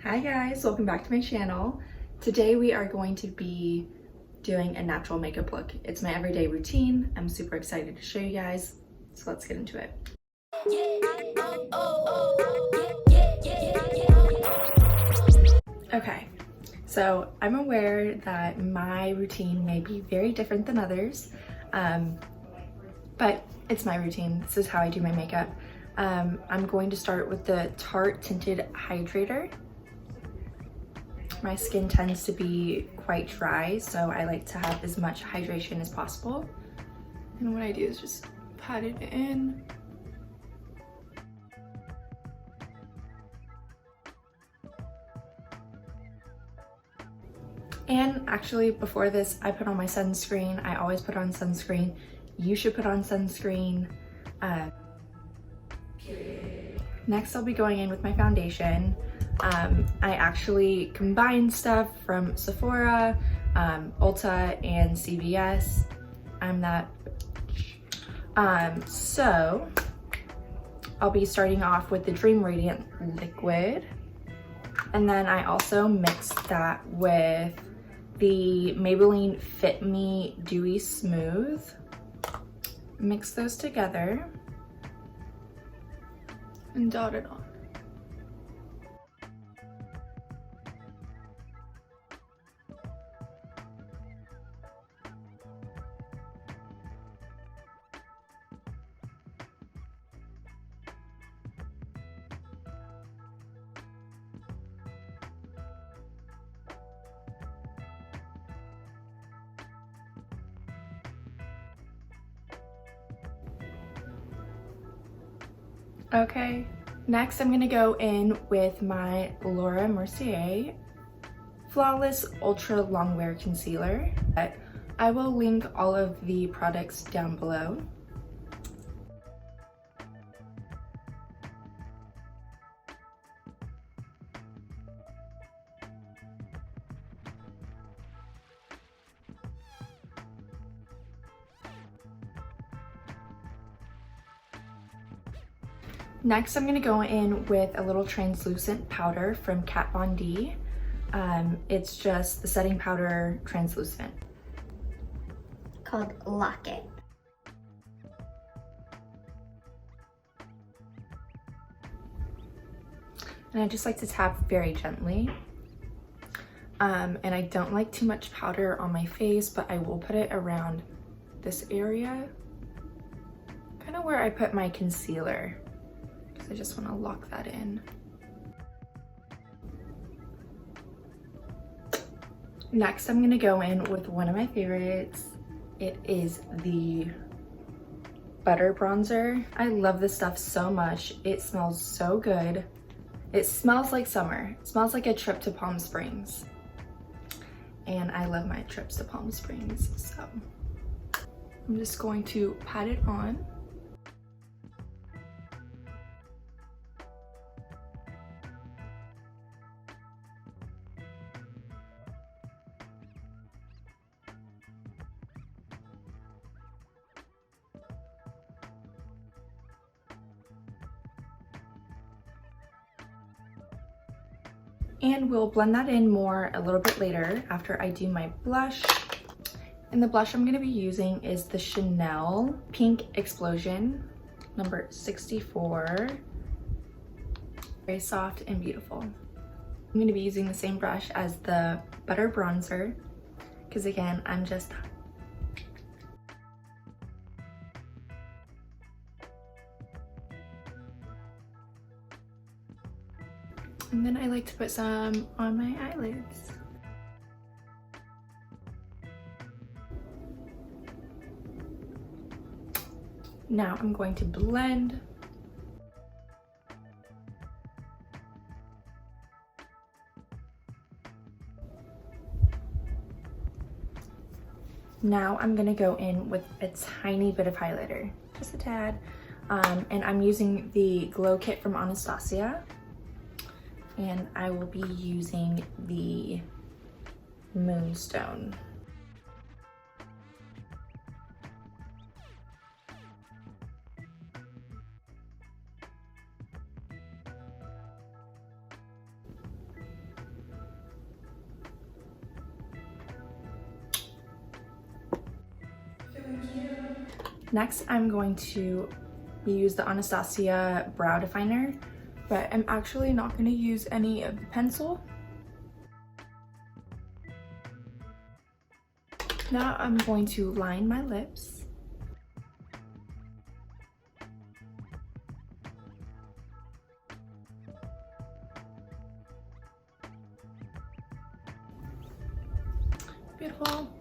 Hi guys, welcome back to my channel. Today we are going to be doing a natural makeup look. It's my everyday routine. I'm super excited to show you guys, so let's get into it. Okay, so I'm aware that my routine may be very different than others, but it's my routine. This is how I do my makeup. I'm going to start with the Tarte Tinted Hydrater. My skin tends to be quite dry, so I like to have as much hydration as possible. And what I do is just pat it in. And actually, before this, I put on my sunscreen. I always put on sunscreen. You should put on sunscreen. Next, I'll be going in with my foundation. I actually combine stuff from Sephora, Ulta, and CVS. I'm that. So I'll be starting off with the Dream Radiant liquid, and then I also mixed that with the Maybelline Fit Me Dewy Smooth. Mix those together and dot it on. Okay, next I'm gonna go in with my Laura Mercier Flawless Ultra Longwear Concealer. I will link all of the products down below. Next, I'm gonna go in with a little translucent powder from Kat Von D. It's just the setting powder translucent. Called Lock It. And I just like to tap very gently. And I don't like too much powder on my face, but I will put it around this area, kind of where I put my concealer. I just want to lock that in. Next, I'm going to go in with one of my favorites. It is the Butter Bronzer. I love this stuff so much. It smells so good. It smells like summer. It smells like a trip to Palm Springs. And I love my trips to Palm Springs, so I'm just going to pat it on. And we'll blend that in more a little bit later after I do my blush. And the blush I'm gonna be using is the Chanel Pink Explosion, number 64. Very soft and beautiful. I'm gonna be using the same brush as the Butter Bronzer, because again, I'm just and then I like to put some on my eyelids. Now I'm going to blend. Now I'm gonna go in with a tiny bit of highlighter, just a tad. And I'm using the Glow Kit from Anastasia. And I will be using the Moonstone. Next, I'm going to use the Anastasia brow definer, but I'm actually not going to use any of the pencil. Now I'm going to line my lips. Beautiful.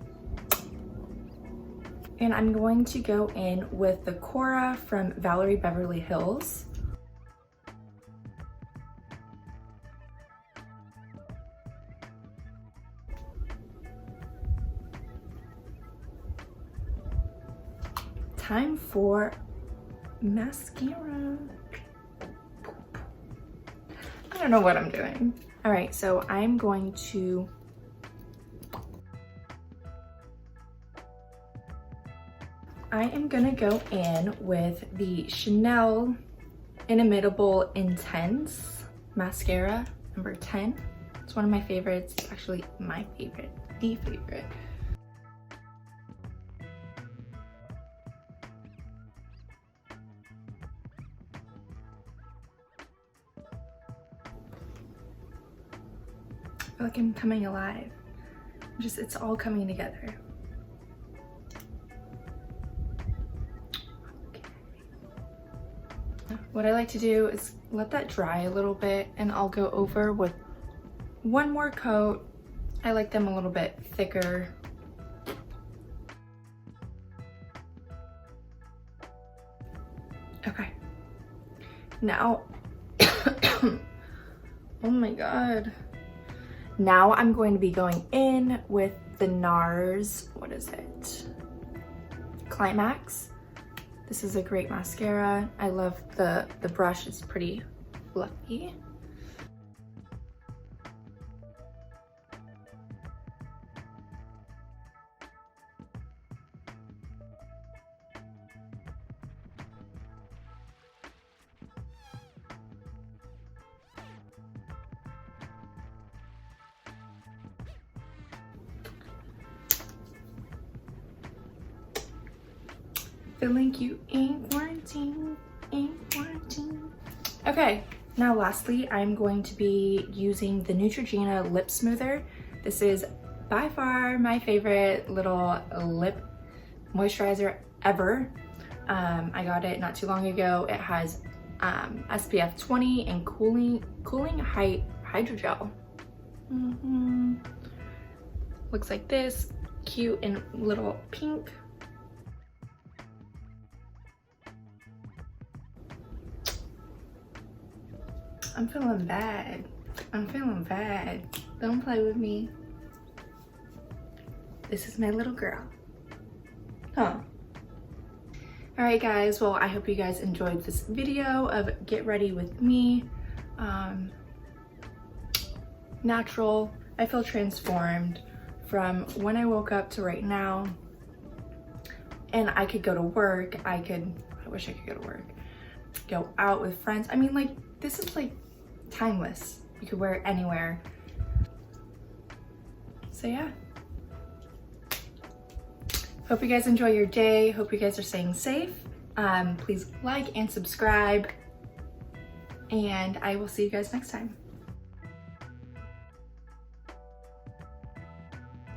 And I'm going to go in with the Cora from Valerie Beverly Hills. Time for mascara. I don't know what I'm doing. All right, so I'm going to go in with the Chanel Inimitable Intense mascara, number 10. It's one of my favorites. It's actually my favorite, the favorite. I feel like I'm coming alive. It's all coming together. Okay. What I like to do is let that dry a little bit, and I'll go over with one more coat. I like them a little bit thicker. Okay. Now, oh my God. Now I'm going to be going in with the NARS, what is it? CLIMAX. This is a great mascara. I love the brush, it's pretty fluffy. Feeling you in quarantine, Okay, now lastly, I'm going to be using the Neutrogena lip smoother. This is by far my favorite little lip moisturizer ever. I got it not too long ago. It has SPF 20 and cooling hydrogel. Looks like this, cute and little pink. I'm feeling bad. I'm feeling bad. Don't play with me. This is my little girl. Huh. All right, guys. Well, I hope you guys enjoyed this video of Get Ready With Me. Natural. I feel transformed from when I woke up to right now. And I could go to work. I wish I could go to work. Go out with friends. I mean, like, this is like timeless. You could wear it anywhere. So yeah. Hope you guys enjoy your day. Hope you guys are staying safe. Please like and subscribe. And I will see you guys next time.